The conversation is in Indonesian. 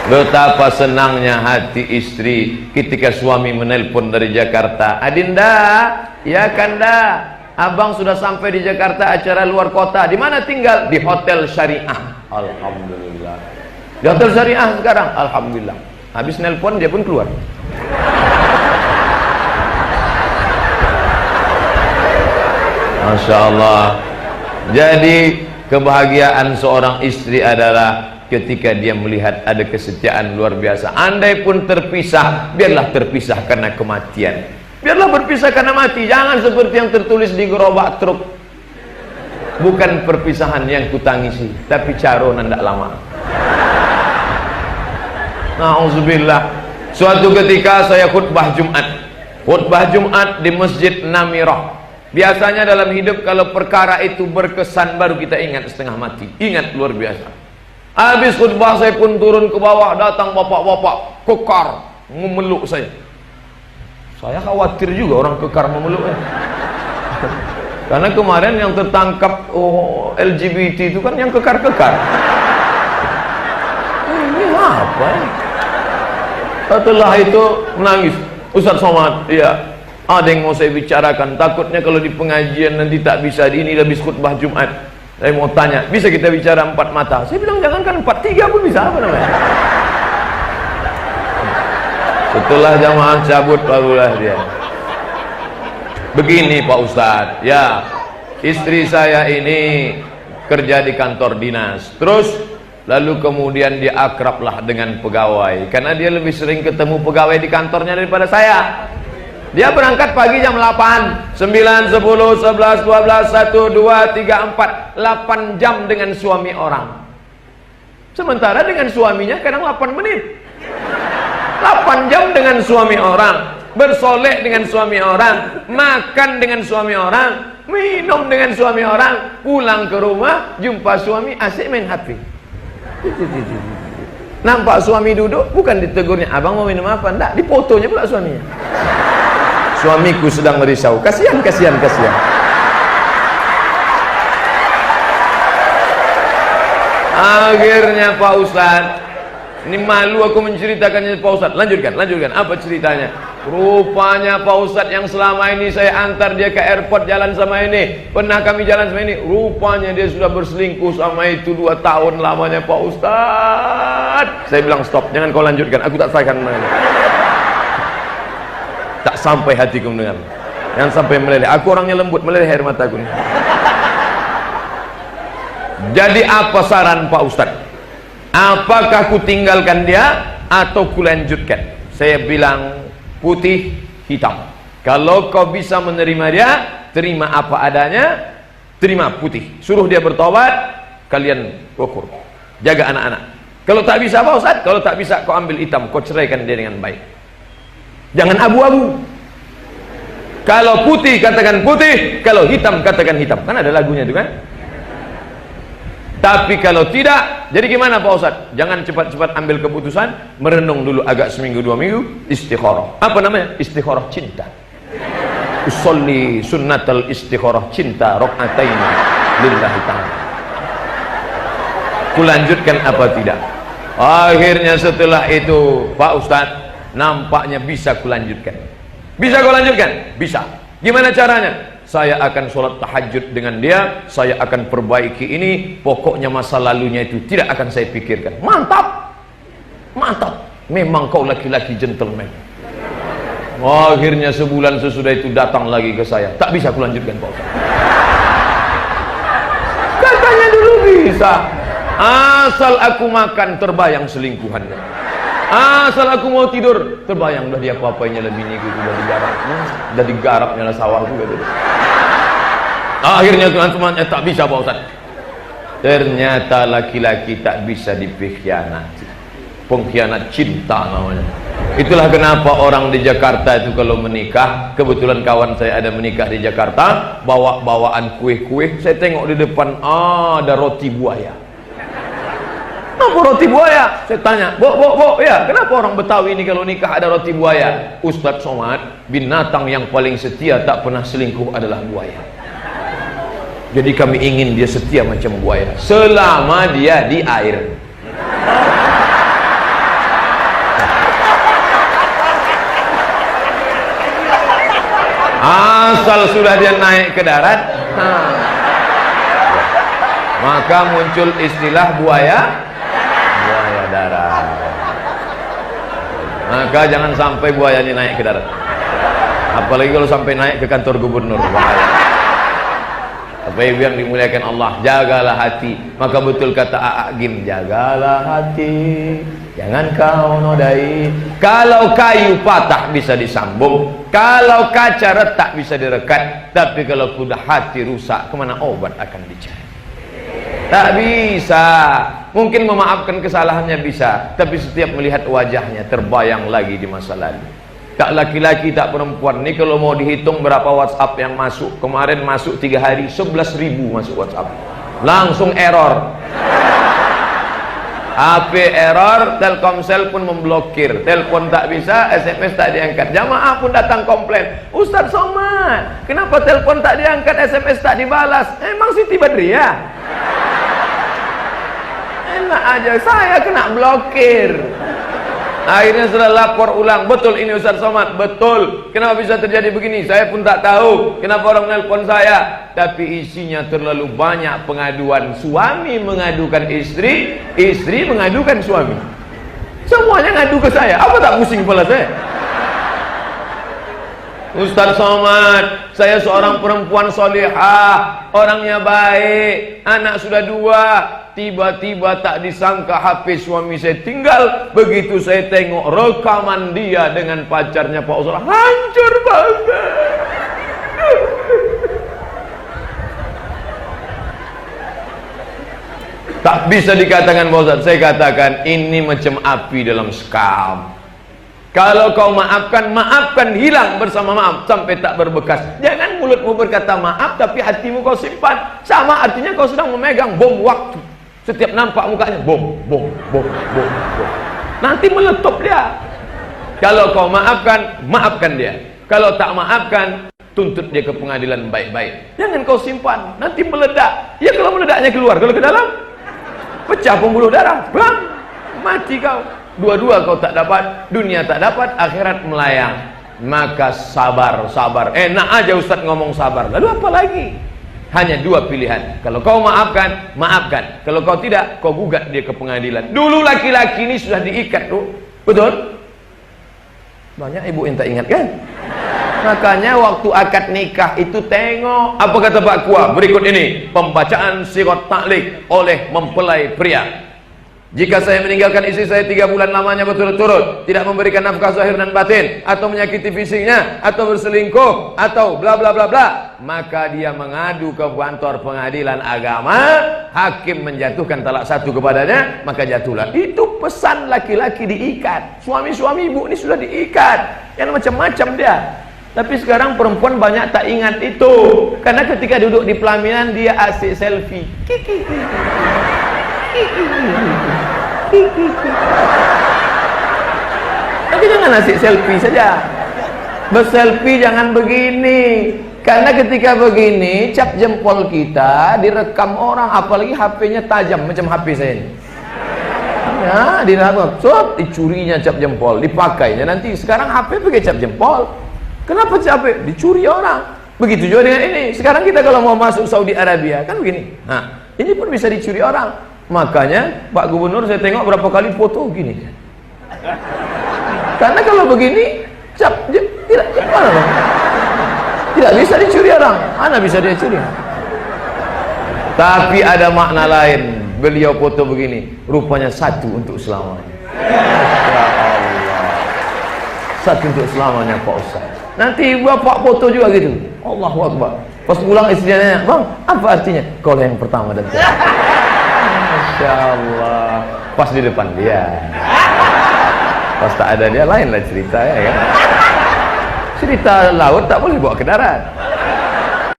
Betapa senangnya hati istri ketika suami menelpon dari Jakarta. Adinda, ya Kanda, abang sudah sampai di Jakarta, acara luar kota. Di mana tinggal? Di Hotel Syariah. Alhamdulillah. Di Hotel Syariah sekarang. Alhamdulillah. Habis nelpon dia pun keluar. Masya Allah. Jadi kebahagiaan seorang istri adalah ketika dia melihat ada kesetiaan luar biasa. Andai pun terpisah, biarlah terpisah karena kematian. Biarlah berpisah karena mati. Jangan seperti yang tertulis di gerobak truk. Bukan perpisahan yang kutangisi, tapi caro nandak lama. Na'udzubillah. Suatu ketika saya khutbah Jumat. Khutbah Jumat di Masjid Namirah. Biasanya dalam hidup kalau perkara itu berkesan baru kita ingat setengah mati. Ingat luar biasa. Habis khutbah saya pun turun ke bawah, datang bapak-bapak kekar memeluk saya. Saya khawatir juga orang kekar memeluknya. Karena kemarin yang tertangkap LGBT itu kan yang kekar-kekar. Ini apa ya? Setelah itu menangis. Ustaz Somad, iya, ada yang mau saya bicarakan. Takutnya kalau di pengajian nanti tak bisa. Ini habis khutbah Jumat. Saya mau tanya, bisa kita bicara 4 mata? Saya bilang jangankan 4, 3 pun bisa, apa namanya? Setelah jamaah cabut barulah dia. Begini Pak Ustadz, ya, istri saya ini kerja di kantor dinas. Terus lalu kemudian dia akrablah dengan pegawai, karena dia lebih sering ketemu pegawai di kantornya daripada saya. Dia berangkat pagi jam 8, 9, 10, 11, 12, 1, 2, 3, 4 8 jam dengan suami orang. Sementara dengan suaminya kadang 8 menit. 8 jam dengan suami orang, bersolek dengan suami orang, makan dengan suami orang, minum dengan suami orang, pulang ke rumah, jumpa suami asik main HP. Nampak suami duduk, bukan ditegurnya, abang mau minum apa? Enggak, difotonya pula suaminya. Suamiku sedang merisau. Kasihan, kasihan, kasihan. Akhirnya Pak Ustadz, ini malu aku menceritakannya Pak Ustadz. Lanjutkan, lanjutkan. Apa ceritanya? Rupanya Pak Ustadz yang selama ini saya antar dia ke airport jalan sama ini, pernah kami jalan sama ini, rupanya dia sudah berselingkuh sama itu 2 tahun lamanya Pak Ustadz. Saya bilang stop, jangan kau lanjutkan. Aku tak sayangkan mana. Tak sampai hatiku mendengar. Yang sampai meleleh. Aku orangnya lembut, meleleh air mataku nih. Jadi apa saran Pak Ustadz? Apakah ku tinggalkan dia atau ku lanjutkan? Saya bilang putih hitam. Kalau kau bisa menerima dia, terima apa adanya, terima putih. Suruh dia bertobat, kalian ukur. Jaga anak-anak. Kalau tak bisa Pak Ustadz, kalau tak bisa kau ambil hitam, kau ceraikan dia dengan baik. Jangan abu-abu. Kalau putih katakan putih, kalau hitam katakan hitam. Kan ada lagunya itu kan? Tapi kalau tidak, jadi gimana Pak Ustadz? Jangan cepat-cepat ambil keputusan, merenung dulu agak seminggu 2 minggu, istikharah. Apa namanya? Istikharah cinta. Usolli sunnatal istikharah cinta rakaatain lillahi ta'ala. Kulanjutkan apa tidak? Akhirnya setelah itu Pak Ustadz, nampaknya bisa kulanjutkan. Bisa kau lanjutkan? Bisa. Gimana caranya? Saya akan sholat tahajud dengan dia, saya akan perbaiki ini, pokoknya masa lalunya itu tidak akan saya pikirkan. Mantap, mantap. Memang kau laki-laki gentleman. Akhirnya sebulan sesudah itu datang lagi ke saya, tak bisa kulanjutkan Pak Ustaz. Katanya dulu bisa. Asal aku makan terbayang selingkuhannya. Asal aku mau tidur terbayang udah dia apa-apanya lebih niku udah digarapnya, udah digarapnya lah sawahku gitu. Akhirnya teman-teman tak bisa Pak Ustaz. Ternyata laki-laki tak bisa dipengkhianati. Pengkhianat cinta namanya. Itulah kenapa orang di Jakarta itu kalau menikah, kebetulan kawan saya ada menikah di Jakarta, bawa-bawaan kue-kue, saya tengok di depan ada roti buaya. Kenapa roti buaya? Saya tanya, Bu, ya, kenapa orang Betawi ini kalau nikah ada roti buaya? Ustadz Somad, binatang yang paling setia tak pernah selingkuh adalah buaya. Jadi kami ingin dia setia macam buaya selama dia di air. Asal sudah dia naik ke darat, maka muncul istilah buaya darat. Maka jangan sampai buayanya naik ke darat, apalagi kalau sampai naik ke kantor gubernur, bahaya. Apa yang dimuliakan Allah, jagalah hati. Maka betul kata A'agim, jagalah hati, jangan kau nodai. Kalau kayu patah bisa disambung, kalau kaca retak bisa direkat, tapi kalau kuda hati rusak, kemana obat akan dicari? Tak bisa. Mungkin memaafkan kesalahannya bisa, tapi setiap melihat wajahnya terbayang lagi di masa lalu. Tak laki-laki tak perempuan. Ini kalau mau dihitung berapa WhatsApp yang masuk, kemarin masuk 3 hari 11.000 masuk WhatsApp, langsung error. HP error, Telkomsel pun memblokir, telepon tak bisa, SMS tak diangkat. Jamaah pun datang komplain, Ustaz Somad, kenapa telepon tak diangkat, SMS tak dibalas? Emang Siti Badriah? Enak aja, saya kena blokir. Akhirnya sudah lapor ulang, betul ini Ustaz Somad, betul. Kenapa bisa terjadi begini? Saya pun tak tahu. Kenapa orang menelpon saya? Tapi isinya terlalu banyak pengaduan. Suami mengadukan istri, istri mengadukan suami. Semuanya ngadu ke saya. Apa tak pusing kepala saya? Ustaz Somad, saya seorang perempuan solihah, orangnya baik, anak sudah 2, tiba-tiba tak disangka HP suami saya tinggal. Begitu saya tengok rekaman dia dengan pacarnya Pak Ustaz, hancur banget. Tak bisa dikatakan Pak Ustaz. Saya katakan ini macam api dalam sekam. Kalau kau maafkan, maafkan, hilang bersama maaf sampai tak berbekas. Jangan mulutmu berkata maaf tapi hatimu kau simpan. Sama artinya kau sedang memegang bom waktu. Setiap nampak mukanya bom. Nanti meletup dia. Kalau kau maafkan, maafkan dia. Kalau tak maafkan, tuntut dia ke pengadilan baik-baik. Jangan kau simpan, nanti meledak. Ya kalau meledaknya keluar, kalau ke dalam pecah pembuluh darah, bang, mati kau. Dua-dua kau tak dapat, dunia tak dapat, akhirat melayang. Maka sabar. Enak aja Ustaz ngomong sabar. Lalu apa lagi? Hanya 2 pilihan. Kalau kau maafkan, maafkan. Kalau kau tidak, kau gugat dia ke pengadilan. Dulu laki-laki ini sudah diikat tuh, betul? Banyak ibu yang tak ingat kan? Makanya waktu akad nikah itu tengok apa kata Pak Kua. Berikut ini pembacaan sirat taklik oleh mempelai pria. Jika saya meninggalkan istri saya 3 bulan lamanya berturut-turut, tidak memberikan nafkah zahir dan batin, atau menyakiti fisiknya, atau berselingkuh, atau bla bla bla bla, maka dia mengadu ke kantor pengadilan agama, hakim menjatuhkan talak 1 kepadanya, maka jatuhlah. Itu pesan laki-laki diikat. Suami-suami ibu ini sudah diikat. Yang macam-macam dia. Tapi sekarang perempuan banyak tak ingat itu, karena ketika duduk di pelaminan dia asik selfie. Tapi jangan asik selfie saja. Berselfie jangan begini. Karena ketika begini, cap jempol kita direkam orang, apalagi HP-nya tajam macam HP saya ini. Ya, direkam, dicurinya cap jempol, dipakainya nanti. Sekarang HP pakai cap jempol. Kenapa capek? Dicuri orang. Begitu juga dengan ini. Sekarang kita kalau mau masuk Saudi Arabia kan begini. Nah, ini pun bisa dicuri orang. Makanya Pak Gubernur saya tengok berapa kali foto gini. Karena kalau begini tidak bisa dicuri orang. Mana bisa dia curi? Tapi ada makna lain. Beliau foto begini, rupanya 1 untuk selamanya. Masya Allah. 1 untuk selamanya Pak Ustaz. Nanti bapak foto juga gitu. Allahu Akbar. Pas pulang istrinya nanya, "Bang, apa artinya?" Kau yang pertama dan terakhir. Masya Allah. Pas di depan dia, pas tak ada dia lain lah cerita ya kan. Cerita laut tak boleh bawa ke darat.